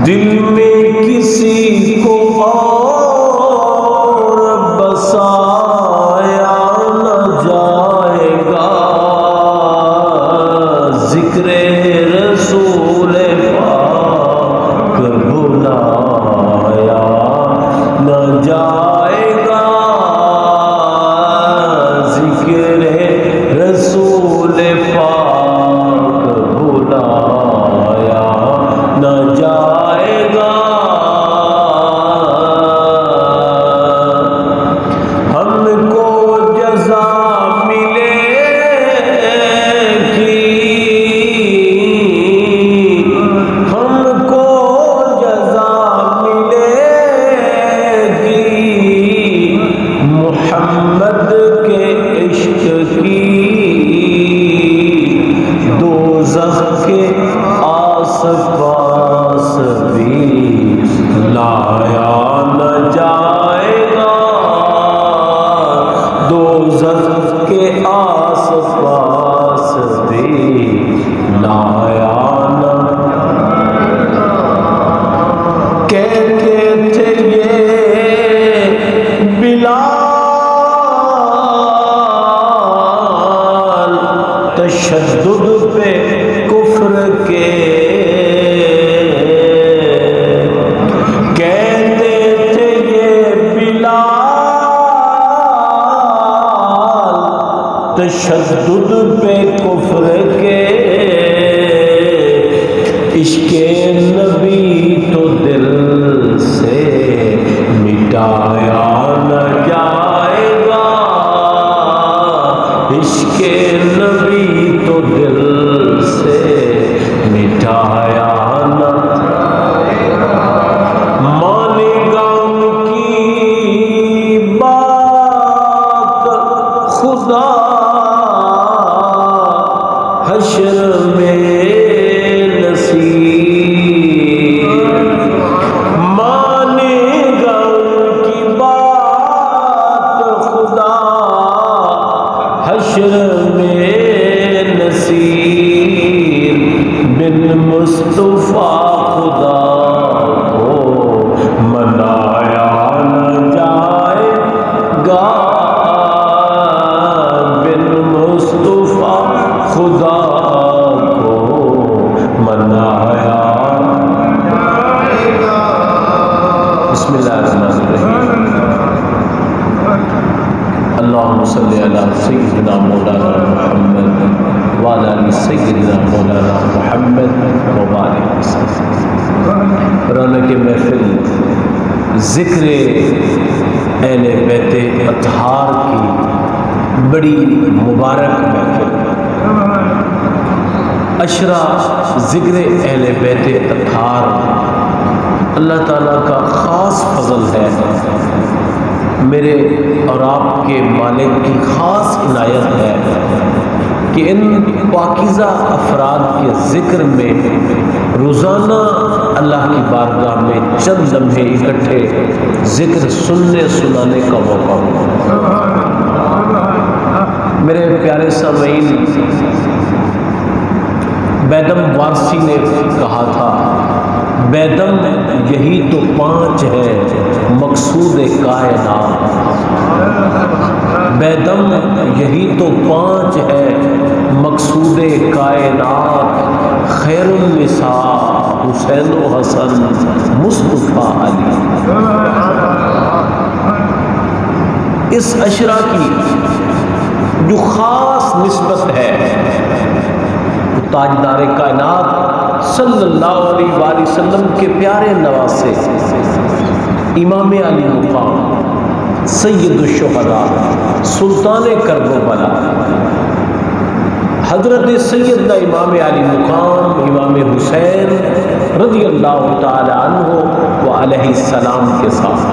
دل میں کسی کو اور بسایا نہ جائے گا، ذکر رسول پاک بھلایا نہ جائے گا، ذکر رسول پاک بھلایا نہ جائے گا۔ ہم کو جزا ملے گی، ہم کو جزا ملے گی، محمد کے عشق کی، دوزخ کے آس پاس بھی لایا نہ جائے گا، دوزخ کے آس پاس بھی لایا نہ۔ کہتے تھے یہ بلال تشدد پہ کفر کے، کہتے تھے یہ بلال تشدد پہ کفر کے، عشق نبی تو دل سے مٹایا نہ جائے گا، عشق نبی تو دل سے مٹایا نہ جائے گا۔ مانے گا ان کی بات خدا حشر میں نصیب، مانے گا ان کی بات خدا حشر میں نصیب، بن مصطفیٰ خدا کو منایا نہ جائے گا، بن مصطفیٰ خدا کو منایا نہ جائے گا۔ بسم اللہ الرحمن الرحیم۔ اللہم صلی علی سیدنا مولانا محمد وعلی آل سیدنا مولانا محمد وبارک وسلم۔ رونق محفل ذکر اہل بیت اطہار کی بڑی مبارک محفل، عشرہ ذکر اہل بیت اطہار اللہ تعالیٰ کا خاص فضل ہے، میرے اور آپ کے مالک کی خاص عنایت ہے کہ ان پاکیزہ افراد کے ذکر میں روزانہ اللہ کی بارگاہ میں چند لمحے اکٹھے ذکر سننے سنانے کا موقع ہو۔ میرے پیارے سامعین، بیدم وارسی نے کہا تھا، بیدم یہی تو پانچ ہے مقصود کائنات، بیدم یہی تو پانچ ہے مقصود کائنات، خیر النساء حسین و حسن مصطفیٰ علی۔ اس عشرہ کی جو خاص نسبت ہے تاجدار کائنات صلی اللہ علیہ وآلہ وسلم کے پیارے نواسے امام علی مقام سید الشہداء سلطان کرب و بلا حضرت سیدنا امام علی مقام امام حسین رضی اللہ تعالی عنہ و علیہ السلام کے ساتھ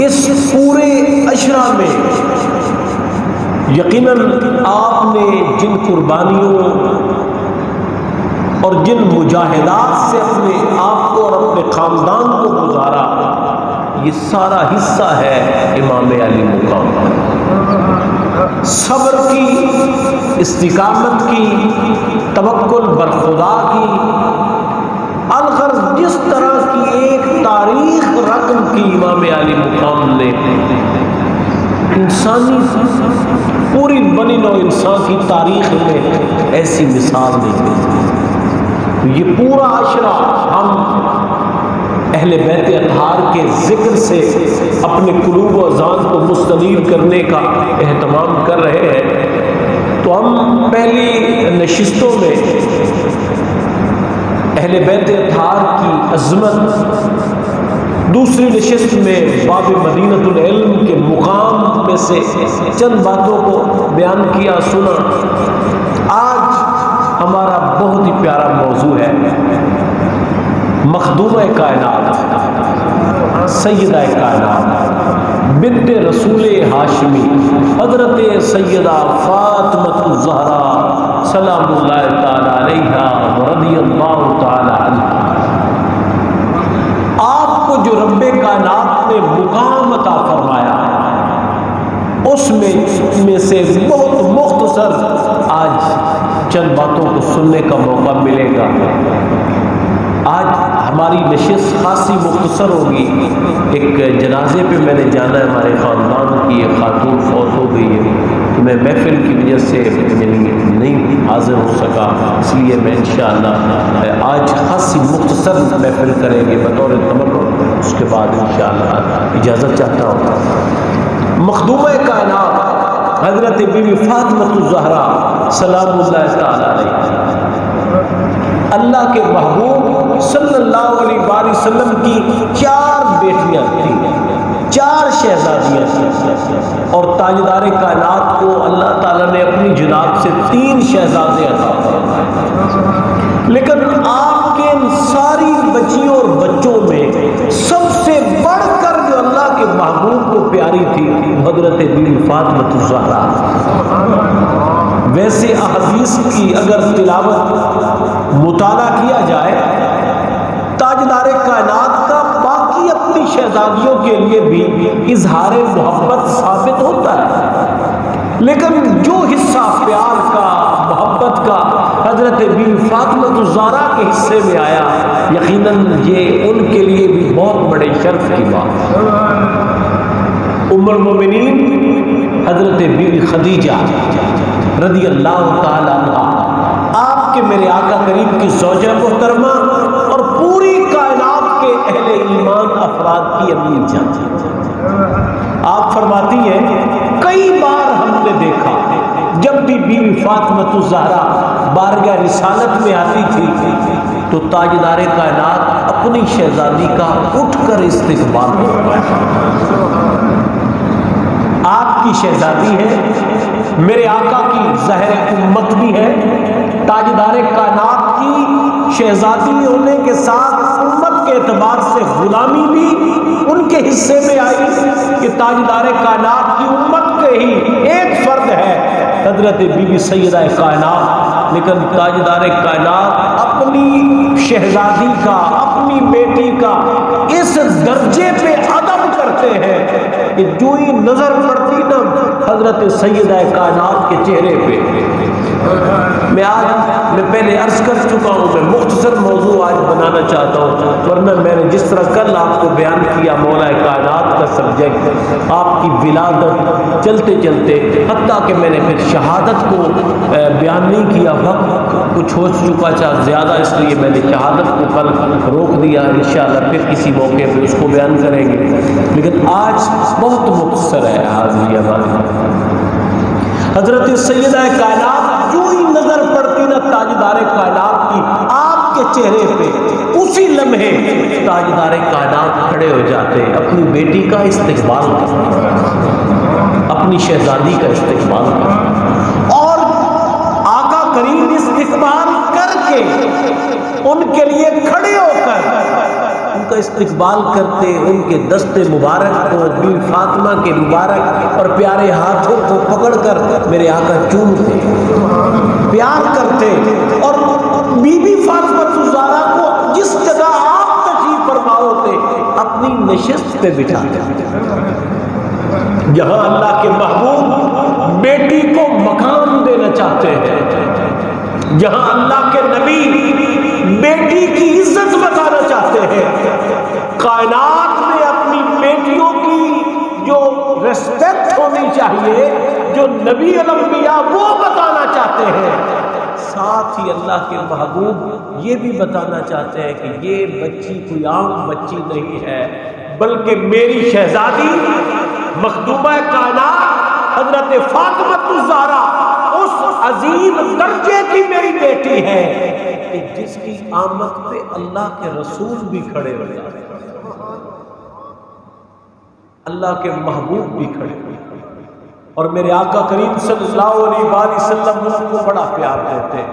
اس پورے عشرہ میں یقیناً آپ نے جن قربانیوں اور جن مجاہدات سے اپنے آپ کو اور اپنے خاندان کو گزارا، یہ سارا حصہ ہے امام علی مقام۔ صبر کی، استقامت کی، توکل بر خدا کی، الغرض جس طرح کی ایک تاریخ رقم کی امام علی مقام نے انسانی پوری بنی نوع انسان کی تاریخ میں ایسی مثال نہیں دی۔ یہ پورا عشرہ ہم اہل بیت اطہار کے ذکر سے اپنے قلوب و اذان کو مستنیر کرنے کا اہتمام کر رہے ہیں، تو ہم پہلی نشستوں میں اہل بیت اطہار کی عظمت، دوسری نشست میں باب مدینۃ العلم کے مقام میں سے چند باتوں کو بیان کیا، سنا۔ آج ہمارا بہت ہی پیارا موضوع ہے مخدومہ کائنات، سیدہ کائنات، بنت رسول ہاشمی، حضرت سیدہ فاطمہ الزہرا سلام اللہ تعالی علیہا ورضی اللہ تعالی عنہا۔ آپ کو جو رب کائنات نے مقام عطا فرمایا، اس میں سے بہت مختصر آج چند باتوں کو سننے کا موقع ملے گا۔ آج ہماری نشست خاصی مختصر ہوگی۔ ایک جنازے پہ میں نے جانا ہے، ہمارے خاندان کی ایک خاتون فوت ہو گئی ہے، تو میں محفل کی وجہ سے نہیں حاضر ہو سکا، اس لیے میں انشاءاللہ آج خاصی مختصر محفل کریں گے بطور تبرک، اس کے بعد انشاءاللہ اجازت چاہتا ہوں۔ مخدومہ کائنات حضرت بی بی فاطمہ الزہرا سلام اللہ تعالی علیہ، اللہ کے محبوب صلی اللہ علیہ وآلہ وسلم کی 4 بیٹیاں تھیں، 4 شہزادیاں تھیں، اور تاجدار کائنات کو اللہ تعالیٰ نے اپنی جناب سے 3 شہزادے عطا فرمائے۔ لیکن آپ کے ان ساری بچیوں اور بچوں میں سب سے بڑھ کر جو اللہ کے محبوب کو پیاری تھی حضرت بی بی فاطمہ الزہرا۔ ویسے احادیث کی اگر تلاوت مطالعہ کیا جائے، تاجدار کائنات کا باقی اپنی شہزادیوں کے لیے بھی اظہار محبت ثابت ہوتا ہے، لیکن جو حصہ پیار کا، محبت کا حضرت بی بی فاطمہ الزہرا کے حصے میں آیا، یقیناً یہ ان کے لیے بھی بہت بڑے شرف کی بات ہے۔ ام المومنین حضرت بی بی خدیجہ رضی اللہ تعالی عنہ، آپ کے میرے آقا کریم کی زوجہ محترمہ اور پوری کائنات کے اہل ایمان افراد کی امی جان، آپ فرماتی ہیں کئی بار ہم نے دیکھا جب بھی بی بی فاطمہ الزہرا بارگاہ رسالت میں آتی تھی تو تاجدار کائنات اپنی شہزادی کا اٹھ کر استقبال کرتا ہے۔ آپ کی شہزادی ہے، میرے آقا کی زہر امت بھی ہے، تاجدار کائنات کی شہزادی ہونے کے ساتھ امت کے اعتبار سے غلامی بھی ان کے حصے میں آئی کہ تاجدار کائنات کی امت کے ہی ایک فرد ہے حضرت بی بی سیدہ کائنات، لیکن تاجدار کائنات اپنی شہزادی کا، اپنی بیٹی کا اس درجے پہ ادب کرتے ہیں کہ جو ہی نظر پڑتی نا حضرت سیدہ کائنات کے چہرے پہ۔ میں پہلے عرض کر چکا ہوں، میں مختصر موضوع آج بنانا چاہتا ہوں، ورنہ میں نے جس طرح کل آپ کو بیان کیا مولا کائنات کا سبجیکٹ، آپ کی ولادت چلتے چلتے حتیٰ کہ میں نے پھر شہادت کو بیان نہیں کیا، وقت کچھ ہو چکا چاہ زیادہ، اس لیے میں نے شہادت کو کل روک دیا، انشاءاللہ پھر کسی موقع پہ اس کو بیان کریں گے، لیکن آج بہت مختصر ہے حاضری ہماری۔ حضرت سیدہ کائنات جو ہی نظر پڑتی نا تاجدار کائنات کی آپ کے چہرے پہ، اسی لمحے تاجدار کائنات کھڑے ہو جاتے، اپنی بیٹی کا استقبال کرتے، اپنی شہزادی کا استقبال کرتے، اور آقا کریم استقبال کر کے ان کے لیے کھڑے ہو کر ان کا استقبال کرتے، ان کے دست مبارک کو، بی فاطمہ کے مبارک اور پیارے ہاتھوں کو پکڑ کر میرے آقا چومتے، پیار کرتے، اور بی بی فاطمہ الزہرا کو جس جگہ آپ تشریف فرما ہوتے اپنی نشست پہ بٹھاتے، جہاں اللہ کے محبوب بیٹی کو مقام دینا چاہتے ہیں، جہاں اللہ کے نبی بیٹی کی عزت بتانا چاہتے ہیں، کائنات میں اپنی بیٹیوں کی جو ریسپیکٹ ہونی چاہیے، جو نبی الانبیاء وہ بتانا چاہتے ہیں، ساتھ ہی اللہ کے محبوب یہ بھی بتانا چاہتے ہیں کہ یہ بچی کوئی عام بچی نہیں ہے، بلکہ میری شہزادی مخدومہ کائنات حضرت فاطمہ الزہرا اس عظیم درجے کی میری بیٹی ہے کہ جس کی آمد پہ اللہ کے رسول بھی کھڑے ہو جاتے ہیں، اللہ کے محبوب بھی کھڑے ہوئے، اور میرے آقا کریم صلی اللہ علیہ وآلہ وسلم ان کو بڑا پیار دیتے،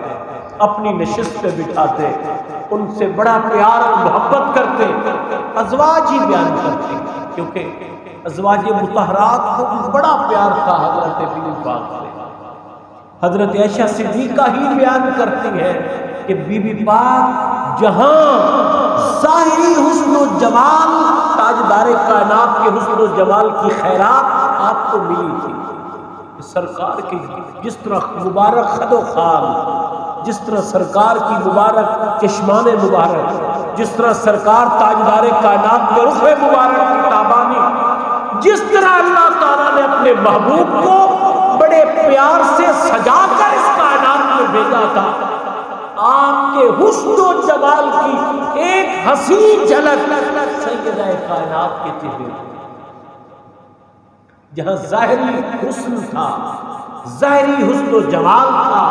اپنی نشست پہ بٹھاتے، ان سے بڑا پیار اور محبت کرتے، ازواج ہی بیان کرتے، کیونکہ ازواج مطہرات کو بھی بڑا پیار تھا حضرت بی بی پاک سے۔ حضرت عائشہ صدیقہ ہی بیان کرتی ہے کہ بی بی پاک جہاں ظاہری حسن و جمال تاجدار کائنات کے حسن و جمال کی خیرات آپ کو ملی تھی، سرکار کی جس طرح مبارک خد و خال، جس طرح سرکار کی مبارک چشمان مبارک، جس طرح سرکار تاجدار کائنات کے رخ مبارک کی تابانی، جس طرح اللہ تعالیٰ نے اپنے محبوب کو بڑے پیار سے سجا کر اس کائنات میں بھیجا تھا، آپ کے حسن و جمال کی ایک حسین جھلک سیدہ کائنات کے چہرے، جہاں ظاہری حسن تھا، ظاہری حسن و جمال تھا،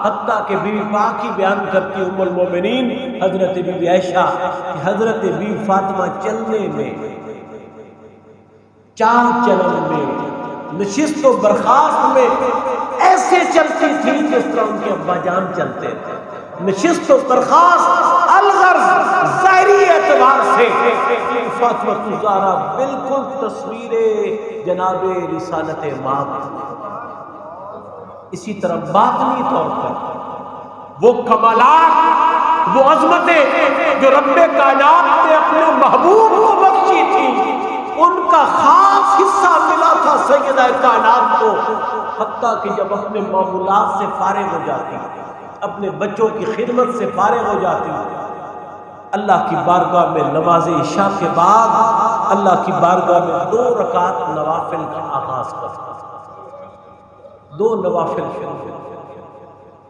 حتیٰ کہ بی بی پاک ہی بیان کرتی ام المومنین حضرت بی بی عائشہ کہ حضرت بی بی فاطمہ چلنے میں، چال چلن میں، نشست و برخاست میں ایسے چلتی تھی جس طرح ان کے ابا جان چلتے تھے، نشست و برخاست الغرض ظاہری اعتبار سے فاطمہ الزہرا بالکل تصویر جناب رسالت ماں۔ اسی طرح باطنی طور پر وہ کمالات، وہ عظمتیں جو رب کائنات نے اپنے محبوب کو بخشی تھی، ان کا خاص حصہ ملا تھا سیدہ کائنات کو، حتیٰ کہ جب اپنے معمولات سے فارغ ہو جاتی، اپنے بچوں کی خدمت سے فارغ ہو جاتی، اللہ کی بارگاہ میں نماز عشاء کے بعد اللہ کی بارگاہ میں 2 رکعت نوافل کا آغاز کرتا، 2 نوافل۔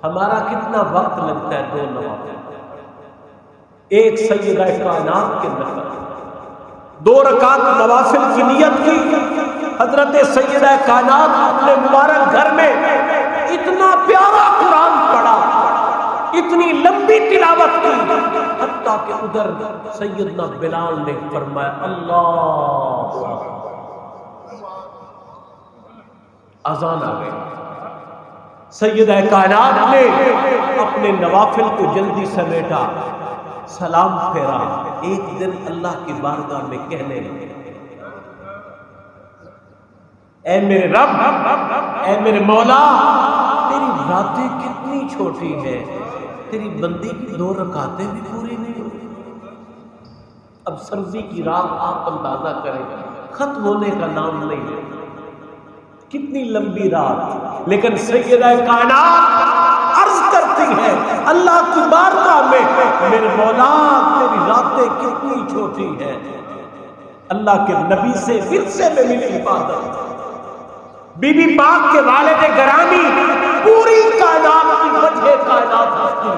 ہمارا کتنا وقت لگتا ہے 2 نوافل؟ ایک سیدہ کائنات کے نفل، 2 رکعت نوافل کی نیت کی، حضرت سیدہ کائنات اپنے مبارک گھر میں اتنا پیارا قرآن پڑھا، اتنی لمبی تلاوت کی، حتیٰ کہ ادھر سیدنا بلال نے فرمایا اللہ، اذان آ گئی۔ سیدہ کائنات نے اپنے نوافل کو جلدی سمیٹا، سلام پھیرا، ایک دن اللہ کی بارگاہ میں کہنے لگے، اے میرے رب، اے میرے مولا، تیری راتیں کتنی چھوٹی ہیں، تیری بندی کی 2 رکعتیں بھی پوری نہیں ہوئی۔ اب سردی کی رات آپ اندازہ کریں، ختم ہونے کا نام نہیں ہے، کتنی لمبی رات، لیکن سیدہ کائنات عرض کرتی ہے اللہ کی بارگاہ میں، میرے مولا تیری راتیں کتنی چھوٹی ہیں۔ اللہ کے نبی سے ورثے میں ملی عبادت، بی بی پاک کے والد گرامی پوری کائنات کی وجہ کائنات ہستی،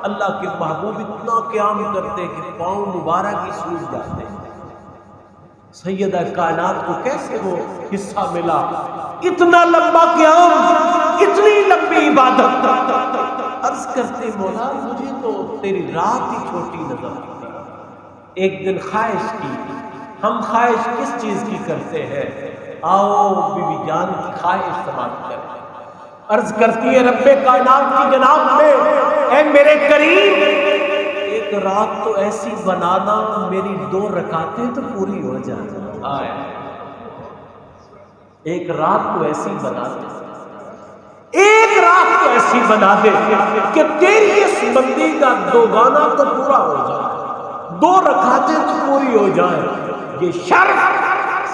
اللہ کے محبوب اتنا قیام کرتے کہ پاؤں مبارک ہی سوج جاتے۔ سیدہ کائنات کو کیسے وہ حصہ ملا؟ اتنا لمبا قیام، اتنی لمبی عبادت۔ عرض کرتے مولا مجھے تو تیری رات ہی چھوٹی نظر آتی۔ ایک دن خواہش کی، ہم خواہش کس چیز کی کرتے ہیں؟ آؤ بی بی جان کی خواہش سماعت کریں۔ عرض کرتی ہے رب کائنات کی جناب میں، اے میرے کریم، ایک رات تو ایسی بنانا میری 2 رکعتیں تو پوری ہو جائیں۔ آئے ایک رات تو ایسی بنا دے، ایک رات تو ایسی بنا دے کہ تیری اس بندی کا 2 گانا تو پورا ہو جائے، 2 رکعتیں تو پوری ہو جائیں۔ یہ شرف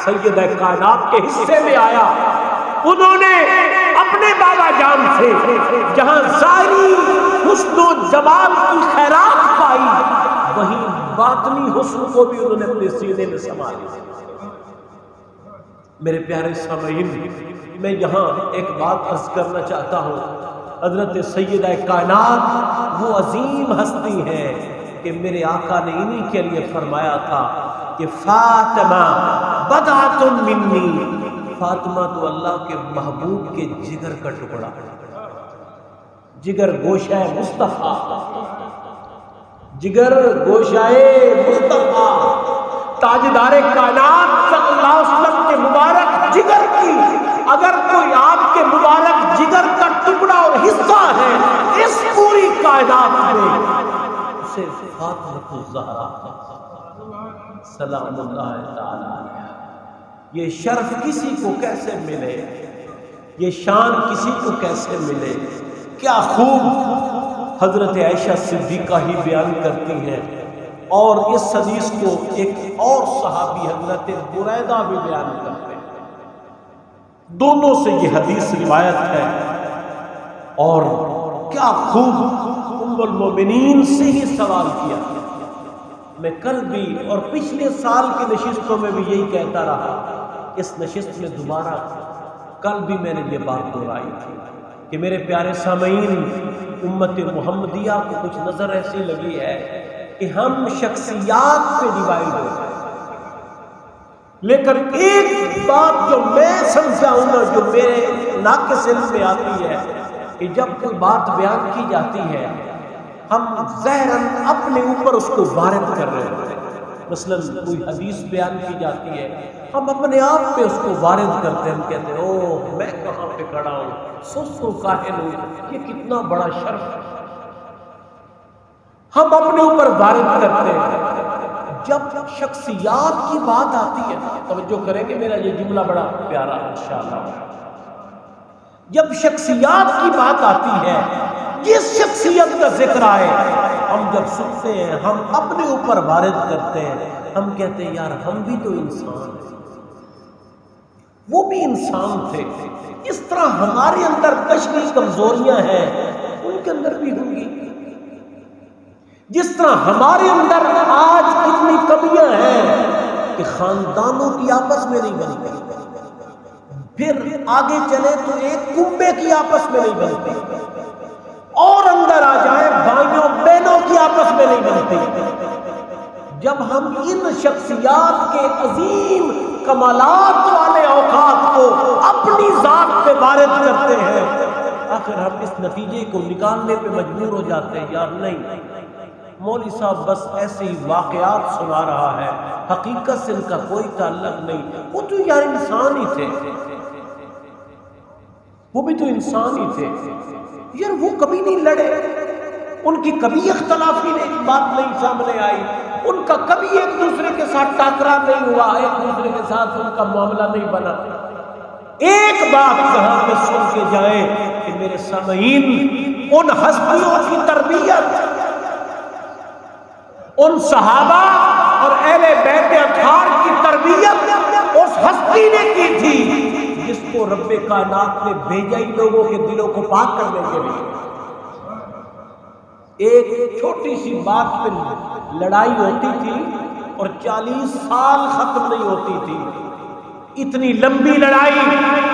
سیدہ کائنات کے حصے میں آیا، انہوں نے اپنے بابا جان سے جہاں ظاہری حسن و جمال کی خیرات پائی، وہیں باطنی حسن کو بھی انہوں نے اپنے سینے میں سما لیا۔ میرے پیارے سامعین، میں یہاں ایک بات عرض کرنا چاہتا ہوں۔ حضرت سیدہ کائنات وہ عظیم ہستی ہے کہ میرے آقا نے انہی کے لیے فرمایا تھا کہ فاطمہ بضعۃ منی، فاطمہ تو اللہ کے محبوب کے جگر کا ٹکڑا ہے، جگر گوشہ مصطفیٰ، جگر گوشہ مصطفیٰ، تاجدار کائنات صلی اللہ علیہ وسلم کے مبارک جگر کی اگر کوئی آپ کے مبارک جگر کا ٹکڑا اور حصہ ہے اس پوری کائنات میں، اسے فاطمہ الزہرا سلام اللہ تعالی علیہ۔ یہ شرف کسی کو کیسے ملے، یہ شان کسی کو کیسے ملے؟ کیا خوب حضرت عائشہ صدیقہ ہی بیان کرتی ہیں، اور اس حدیث کو ایک اور صحابی حضرت بریدہ بھی بیان کرتے ہیں، دونوں سے یہ حدیث روایت ہے۔ اور کیا خوب ام المومنین سے ہی سوال کیا۔ میں کل بھی اور پچھلے سال کی نشستوں میں بھی یہی کہتا رہا، اس نشست میں دوبارہ کل بھی میں نے یہ بات دہرائی تھی کہ میرے پیارے سامعین، امت محمدیہ کو کچھ نظر ایسی لگی ہے کہ ہم شخصیات پہ ڈیوائیڈ ہو گئے، لیکن ایک بات جو میں سمجھا ہوں نا، جو میرے ناقص علم میں آتی ہے کہ جب کوئی بات بیان کی جاتی ہے ہم ظاہراً اپنے اوپر اس کو وارد کر رہے ہوتے ہیں۔ مثلا کوئی حدیث بیان کی جاتی ہے، ہم اپنے آپ پہ اس کو وارد کرتے ہیں، ہم کہتے ہیں اوہ میں کہاں پہ کھڑا ہوں، سو کاہل ہوں، یہ کتنا بڑا شرف ہے، ہم اپنے اوپر وارد کرتے ہیں۔ جب شخصیات کی بات آتی ہے، توجہ کریں گے میرا یہ جملہ بڑا پیارا انشاءاللہ، جب شخصیات کی بات آتی ہے، جس شخصیت کا ذکر آئے، ہم جب سنتے ہیں ہم اپنے اوپر وارد کرتے ہیں، ہم کہتے ہیں یار ہم بھی تو انسان ہیں، وہ بھی انسان تھے، اس طرح ہمارے اندر کشکی کمزوریاں ہیں ان کے اندر بھی ہوں گی، جس طرح ہمارے اندر آج اتنی کمیاں ہیں کہ خاندانوں کی آپس میں نہیں بنتی، پھر آگے چلے تو ایک کنبے کی آپس میں نہیں بنتی، اور اندر آ جائیں بھائیوں بہنوں کی آپس میں نہیں بنتی۔ جب ہم ان شخصیات کے عظیم کمالات والے اوقات کو اپنی ذات پہ وارد کرتے ہیں، آخر ہم اس نتیجے کو نکالنے پہ مجبور ہو جاتے ہیں یار نہیں، مولوی صاحب بس ایسے ہی واقعات سنا رہا ہے، حقیقت سے ان کا کوئی تعلق نہیں، وہ تو یار انسان ہی تھے، وہ بھی تو انسان ہی تھے یار، وہ کبھی نہیں لڑے، ان کی کبھی اختلافی بات نہیں سامنے آئی، ان کا کبھی ایک دوسرے کے ساتھ ٹاکرا نہیں ہوا، ایک دوسرے کے ساتھ ان کا معاملہ نہیں بنا۔ ایک بات کہاں پہ سن کے جائیں کہ میرے سامعین، ان ہستیوں کی تربیت ان صحابہ اور اہل بیت اطہار کی تربیت اس ہستی نے کی تھی جس کو رب کائنات نے بھیجا ہی لوگوں کے دلوں کو پاک کرنے کے لیے۔ ایک چھوٹی سی بات پہ لڑائی ہوتی تھی اور 40 سال ختم نہیں ہوتی تھی، اتنی لمبی لڑائی،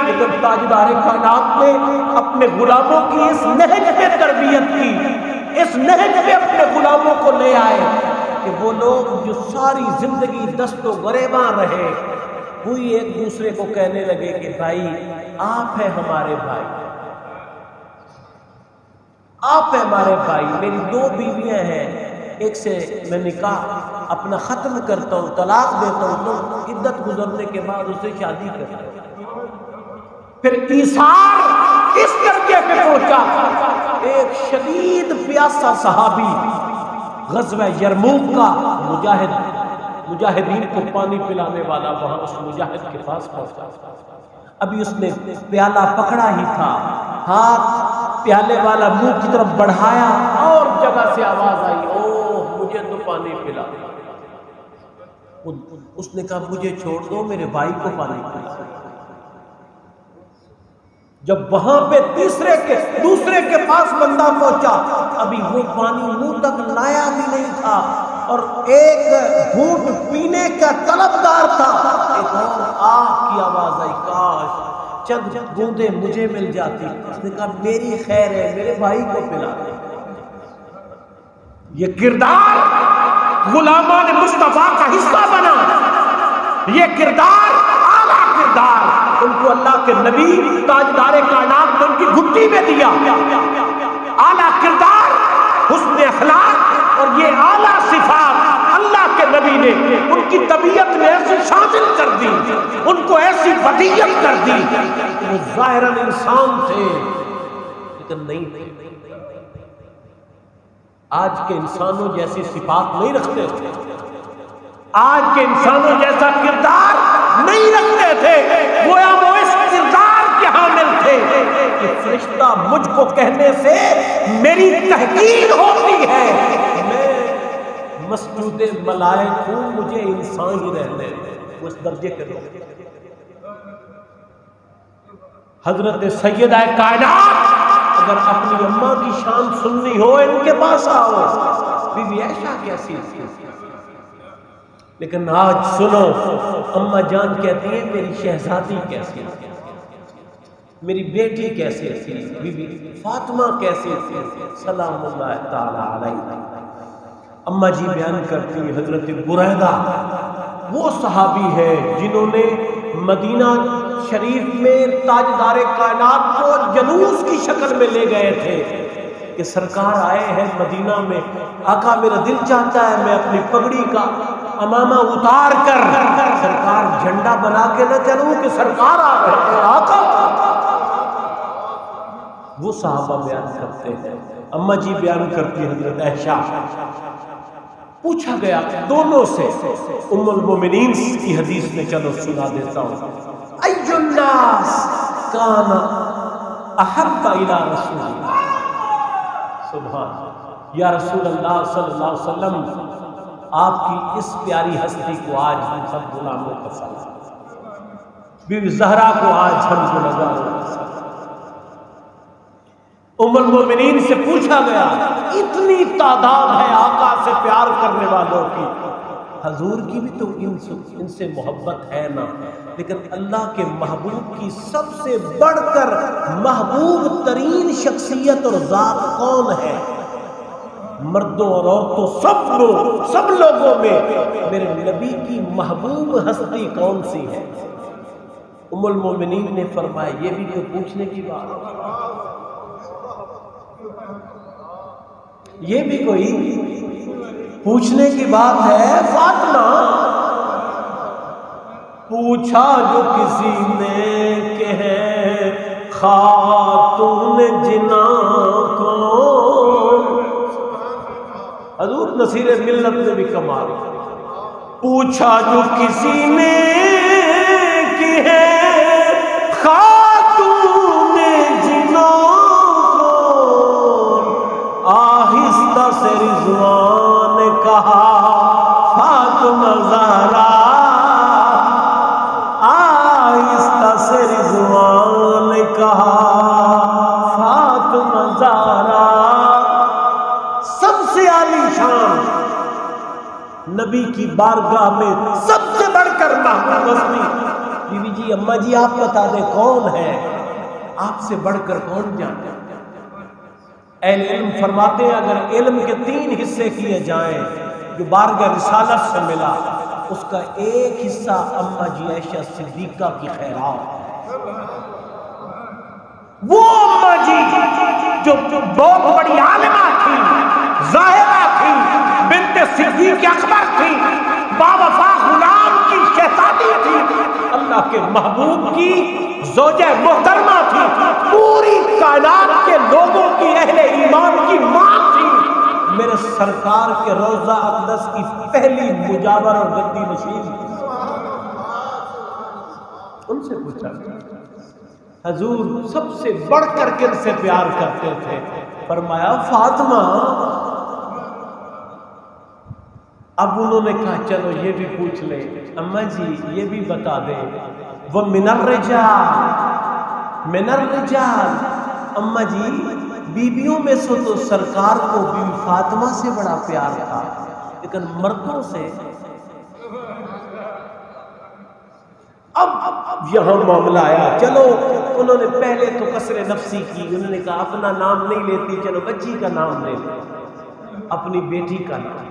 لیکن تاجدار کائنات نے اپنے غلاموں کی اس نہج پہ تربیت کی، اس نہج پہ اپنے غلاموں کو لے آئے کہ وہ لوگ جو ساری زندگی دست و گریباں رہے، وہی ایک دوسرے کو کہنے لگے کہ بھائی آپ ہیں ہمارے بھائی، آپ ہیں ہمارے بھائی، میری 2 بیویاں ہیں، ایک سے میں نکاح اپنا ختم کرتا ہوں، طلاق دیتا ہوں، تو عدت گزرنے کے بعد اسے شادی کرتا ہوں۔ پھر ایثار اس درجے پہ پہنچا، ایک شدید پیاسا صحابی غزوہ یرموک کا مجاہدین کو پانی پلانے والا وہاں اس مجاہد کے پاس پہنچا، ابھی اس نے پیالہ پکڑا ہی تھا، ہاتھ پیالے والا منہ کی طرف بڑھایا اور جگہ سے آواز آئی، اوہ مجھے تو پانی پلا۔ اس نے کہا مجھے چھوڑ دو، میرے بھائی کو پانی پلا۔ جب وہاں پہ دوسرے کے پاس بندہ پہنچا، ابھی وہ پانی منہ تک لایا بھی نہیں تھا اور ایک گھونٹ پینے کا طلبگار تھا، ایک اور آہ کی آواز آئی، کاش چند بوندیں مجھے مل جاتی۔ اس نے کہا میری خیر ہے، میرے بھائی کو پلا دے۔ یہ کردار غلامان مصطفیٰ کا حصہ بنا، یہ کردار اعلیٰ کردار ان کو اللہ کے نبی تاجدار کائنات نے ان کی گھٹی میں دیا۔ اعلیٰ کردار، حسن اخلاق اور یہ اعلیٰ صفات اللہ کے نبی نے ان کی طبیعت میں ایسی شامل کر دی، ان کو ایسی بدیت کر دی کہ وہ ظاہراً انسان تھے لیکن نہیں تھے۔ آج کے انسانوں جیسی صفات نہیں رکھتے تھے، آج کے انسانوں جیسا کردار نہیں رکھتے تھے، گویا وہ اس کردار کے حامل تھے کہ فرشتہ مجھ کو کہنے سے میری تحقیر ہوتی ہے، میں مسجود ملائک ہوں، مجھے انسان ہی رہنے دیں۔ وہ اس درجے کے لوگ۔ حضرت سیدہ کائنات اگر اپنی اماں کی شان سننی ہو ان کے پاس آؤ، بی بی عائشہ کیسی تھی، لیکن آج سنو اماں جان کہتی ہیں میری شہزادی کیسی تھی، میری بیٹی کیسی تھی، بی بی فاطمہ کیسی تھی سلام اللہ تعالی علیہ۔ اماں جی بیان کرتی ہیں حضرت بریدہ وہ صحابی ہے جنہوں نے مدینہ شریف میں تاجدار کائنات کو جلوس کی شکل میں لے گئے تھے کہ سرکار آئے ہیں مدینہ میں، آقا میرا دل چاہتا ہے میں اپنی پگڑی کا امامہ اتار کر سرکار جھنڈا بنا کے نہ چلوں کہ سرکار آ رہے ہیں آقا۔ وہ صحابہ بیان کرتے ہیں، اماں جی بیان کرتی حضرت عائشہ پوچھا گیا دونوں سے، ام المومنین کی حدیث میں چلو سنا دیتا ہوں، ای الناس کان احب الی رسول اللہ، سبحان یا رسول اللہ صلی اللہ علیہ وسلم آپ کی اس پیاری ہستی کو آج ہم سب غلاموں کا سلام، بی بی زہرا کو آج ہم گلزاروں کا سلام۔ ام المومنین سے پوچھا گیا اتنی تعداد ہے آقا سے پیار کرنے والوں کی، حضور کی بھی تو ان سے محبت ہے نا، لیکن اللہ کے محبوب کی سب سے بڑھ کر محبوب ترین شخصیت اور ذات کون ہے؟ مردوں اور عورتوں سب لوگوں میں میرے نبی کی محبوب ہستی کون سی ہے؟ ام المومنین نے فرمایا یہ بھی تو پوچھنے کی بات، یہ بھی کوئی پوچھنے کی بات ہے؟ فاطمہ پوچھا جو کسی نے کہ ہے خاتون جنا کون، حضور نصیر ملت نے بھی کمال، پوچھا جو کسی نے کہ ہے خاتون جنا آہستہ سے رضوان نے کہا فاطمہ زہرا، آہستہ سے رضوان نے کہا فاطمہ زہرا۔ سب سے عالی شان نبی کی بارگاہ میں سب سے بڑھ کر محبوب ہستی، بی بی جی اماں جی آپ بتا دیں کون ہے؟ آپ سے بڑھ کر کون جانے؟ اہل علم فرماتے ہیں اگر علم کے 3 حصے کیے جائیں جو بارگاہ رسالت سے ملا، اس کا ایک حصہ اماں جی عائشہ صدیقہ کی خیرات، وہ اماں جی جو بہت بڑی عالمہ تھی، ظاہرہ تھی، بنت صدیق اکبر تھی، باوفا غلام کی شہزادی تھی، اللہ کے محبوب کی زوجہ محترمہ تھی، پوری کائنات کے لوگوں کی اہل ایمان کی ماں تھی، میرے سرکار کے روضہ اقدس کی پہلی مجاور اور گدی نشین تھی۔ ان سے پوچھا حضور سب سے بڑھ کر کن سے پیار کرتے تھے؟ فرمایا فاطمہ۔ اب انہوں نے کہا چلو یہ بھی پوچھ لیں، اماں جی یہ بھی بتا دیں، وَمِنَ الرِّجَالِ من الرجال، اما جی بیویوں میں سے تو سرکار کو بی بی فاطمہ سے بڑا پیار تھا، لیکن مردوں سے اب یہاں معاملہ آیا. چلو انہوں نے پہلے تو قصر نفسی کی، انہوں نے کہا اپنا نام نہیں لیتی، چلو بچی کا نام لے لیں، اپنی بیٹی کا نام.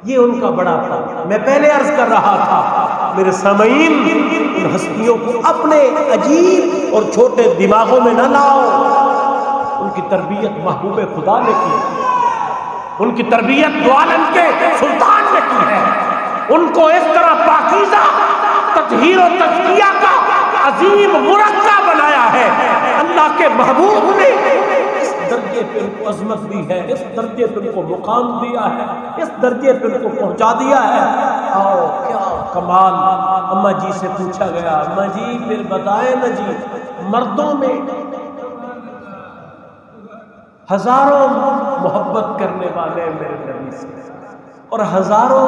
یہ ان کا بڑا تھا. میں پہلے عرض کر رہا تھا میرے سامعین، ان ہستیوں کو اپنے عجیب اور چھوٹے دماغوں میں نہ لاؤ. ان کی تربیت محبوب خدا نے کی، ان کی تربیت دو عالم کے سلطان نے کی ہے. ان کو اس طرح پاکیزہ تطہیر و تزکیہ کا عظیم مرقع بنایا ہے. اللہ کے محبوب نے اس درجے پہ ان کو عظمت دی ہے، اس درجے پہ ان کو مقام دیا ہے، اس درجے پہ ان کو پہنچا دیا ہے. آؤ کیا کمال. اماں جی سے پوچھا گیا، اماں جی پھر بتائیں نا جی، مردوں میں ہزاروں محبت کرنے والے میرے نبی سے، اور ہزاروں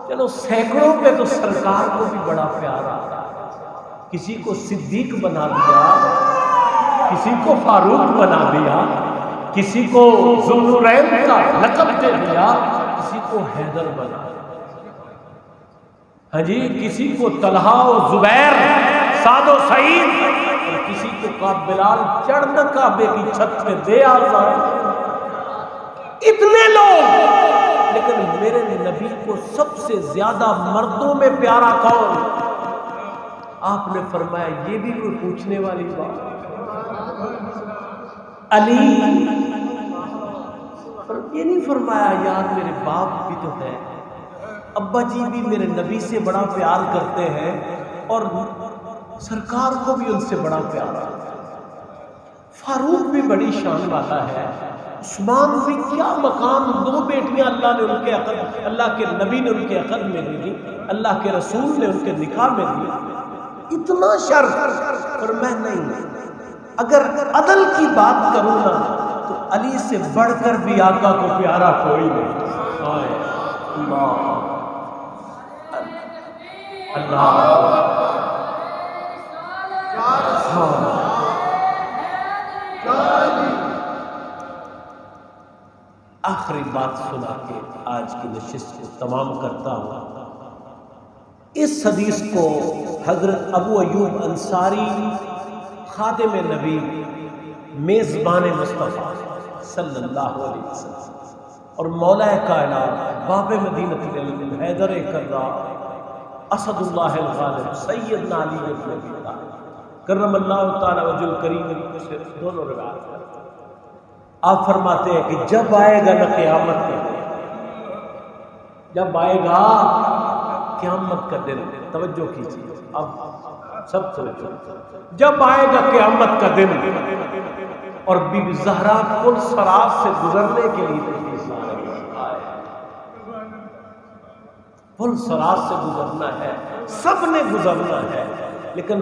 چلو سینکڑوں پہ تو سرکار کو بھی بڑا پیار آتا ہے. کسی کو صدیق بنا دیا، کسی کو فاروق بنا دیا، کسی کو ذوالنورین کا لقب دے دیا، کسی کو حیدر بنا دیا. ہاں جی، کسی کو طلحہ و زبیر، سعد و سعید، اور کسی کو بلال چڑھ نہ کعبے کی چھت پہ دے آزاد. اتنے لوگ، لیکن میرے نبی کو سب سے زیادہ مردوں میں پیارا کون؟ آپ نے فرمایا یہ بھی کوئی پوچھنے والی بات؟ علی. پر یہ نہیں فرمایا یار میرے باپ بھی تو ہے، ابا جی بھی میرے نبی سے بڑا پیار کرتے ہیں، اور سرکار کو بھی ان سے بڑا پیار ہے. فاروق بھی بڑی شان والا ہے، عثمان بھی کیا مقام، دو بیٹیاں اللہ نے ان کے عقد، اللہ کے نبی نے ان کے عقد میں دی، اللہ کے رسول نے ان کے نکاح میں دی. اتنا شرف. اور میں نہیں، اگر عدل کی بات کروں نا تو علی سے بڑھ کر بھی آقا کو پیارا کوئی نہیں. اللہ اللہ. آخری بات سنا کے آج کی نشست کو تمام کرتا ہوں. اس حدیث کو حضرت ابو ایوب انصاری خادم نبی، میزبان مصطفیٰ صلی اللہ علیہ وسلم، اور مولا کائنات، باب مدینۃ العلم، حیدر کرار، اسد اللہ الغالب، سیدنا علی بن ابی طالب کرم اللہ تعالی وجہ الکریم سے دونوں روایات کرتے ہیں. آپ فرماتے ہیں کہ جب آئے گا نا قیامت کا دن، جب آئے گا قیامت کا دن، توجہ کیجیے اب سب توجہ، جب آئے گا قیامت کا دن اور بی بی زہرا پل صراط سے گزرنے کے لیے تشریف لائے، پل صراط سے گزرنا ہے، سب نے گزرنا ہے، لیکن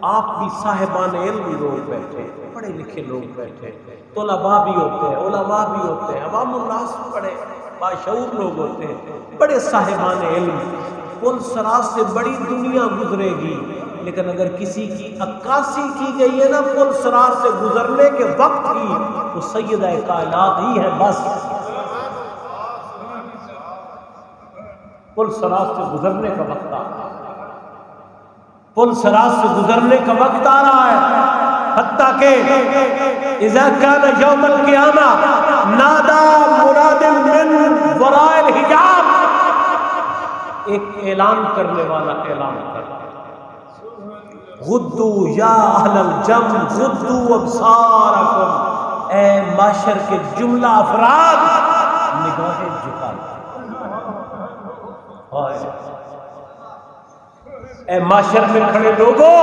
آپ بھی صاحبان علم لوگ بیٹھے، پڑھے لکھے لوگ بیٹھے، طلباء بھی ہوتے ہیں، علماء بھی ہوتے ہیں، عوام الناس پڑھے باشعور لوگ ہوتے ہیں، بڑے صاحبان علم. پل صراط سے بڑی دنیا گزرے گی، لیکن اگر کسی کی عکاسی کی گئی ہے نا پل صراط سے گزرنے کے وقت کی، تو سیدہ کائنات ہی ہے بس. پل صراط سے گزرنے کا وقت آ رہا ہے، پل صراط سے گزرنے کا وقت آ رہا ہے. حتیٰ کہ اذا کان یوم القیامہ نادا مراد من وراء الحجاب، ایک اعلان کرنے والا اعلان کرتا ہے، غدو یا اہل الجم غدو ابصارکم، اے معاشر کے جملہ افراد نگاہیں جھکا لو. اے معاشر میں کھڑے لوگوں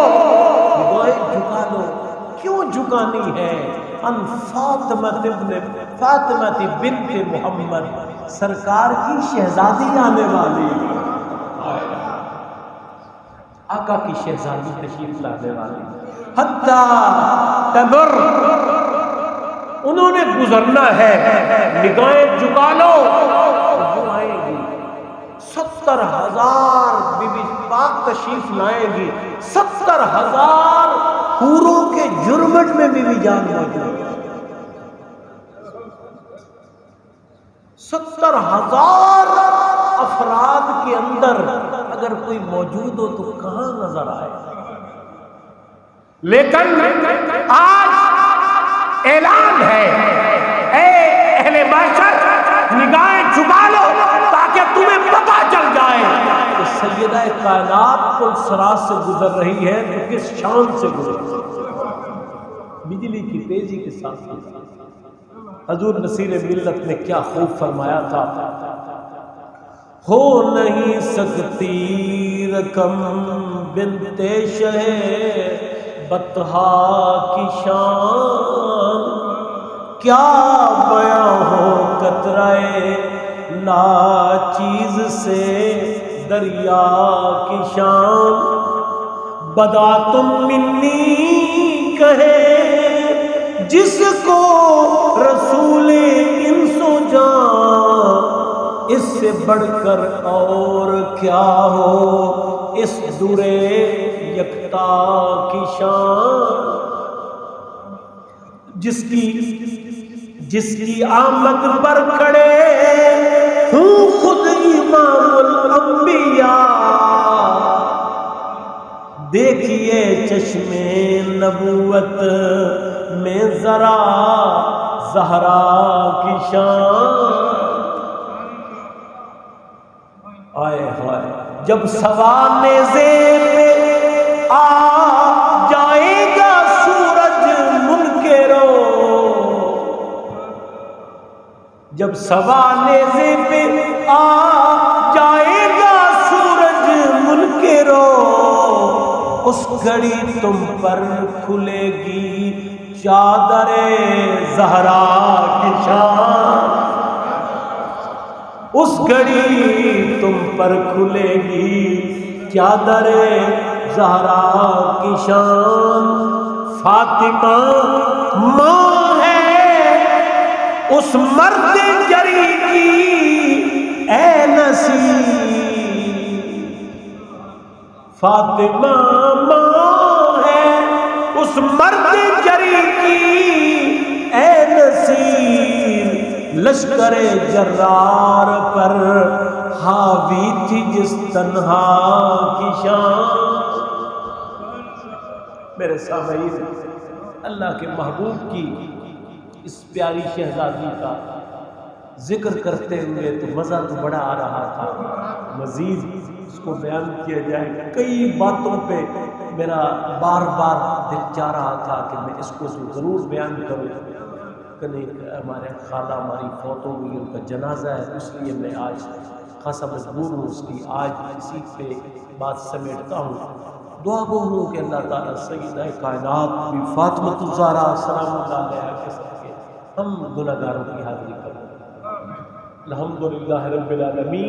نگاہیں جھکا لو. کیوں جھکانی ہے؟ ان فاطمہ بنت محمد، سرکار کی شہزادی آنے والی، آقا کی شہزادی تشریف لانے والی. حتی تمر، انہوں نے گزرنا ہے، نگاہیں جھکا لو. وہ آئیں گی 70,000 بی بی پاک تشریف لائیں گی، 70,000 حوروں کے جرمٹ میں بھی جان موجود ہے۔ 70,000 افراد کے اندر اگر کوئی موجود ہو تو کہاں نظر آئے؟ لیکن آج اعلان ہے، اے اہل معاشر نگاہیں جھکا لو تاکہ تمہیں پتہ چل جائے کہ سیدہ کائنات پل صراط سے گزر رہی ہے تو کس شان سے گزر رہی ہے، بجلی کی تیزی کے ساتھ۔ حضور نصیر ملت نے کیا خوب فرمایا تھا، ہو نہیں سکتی رقم بنت شہ بطحا کی شان، کیا بیاں ہو قطرے ناچیز سے دریا کی شان، بدا تم منی کہے جس کو رسول انس و جان، اس سے بڑھ کر اور کیا ہو اس در یکتا کی شان، جس کی آمد پر کھڑے ہوں خود امام الانبیاء، دیکھیے چشم نبوت میں ذرا زہرا کی شان۔ آئے ہائے جب سوانے پہ آ جائے گا سورج منکرو، جب سوانے پہ آ جائے گا سورج منکرو، اس گھڑی تم پر کھلے گی چادر زہرا کی شان، اس گھڑی تم پر کھلے گی چادر زہرا کی شان۔ فاطمہ ماں ہے اس مرد جری کی اے نصیب، فاطمہ ماں ہے اس مرد جری کی اے نصیب، لشکر جرار پر حاوی تھی جس تنہا کی شان۔ میرے سامعین، اللہ کے محبوب کی اس پیاری شہزادی کا ذکر کرتے ہوئے تو مزہ تو بڑا آ رہا تھا، مزید اس کو بیان کیا جائے۔ کئی باتوں پہ میرا بار بار دل چاہ رہا تھا کہ میں اس کو ضرور بیان کروں، کہ ہمارے خالہ ہماری فوت ہو گئی، ان کا جنازہ ہے، اس لیے میں آج خاصا مجبور ہوں اس کی آج اسی پہ بات سمیٹتا ہوں۔ دعا گو ہوں کہ اللہ تعالیٰ سیدہ کائنات بھی فاطمۃ الزہرا سلام اللہ علیہا کے صدقے ہم گناہگاروں کی حاضری کریں۔ الحمدللہ رب العالمین۔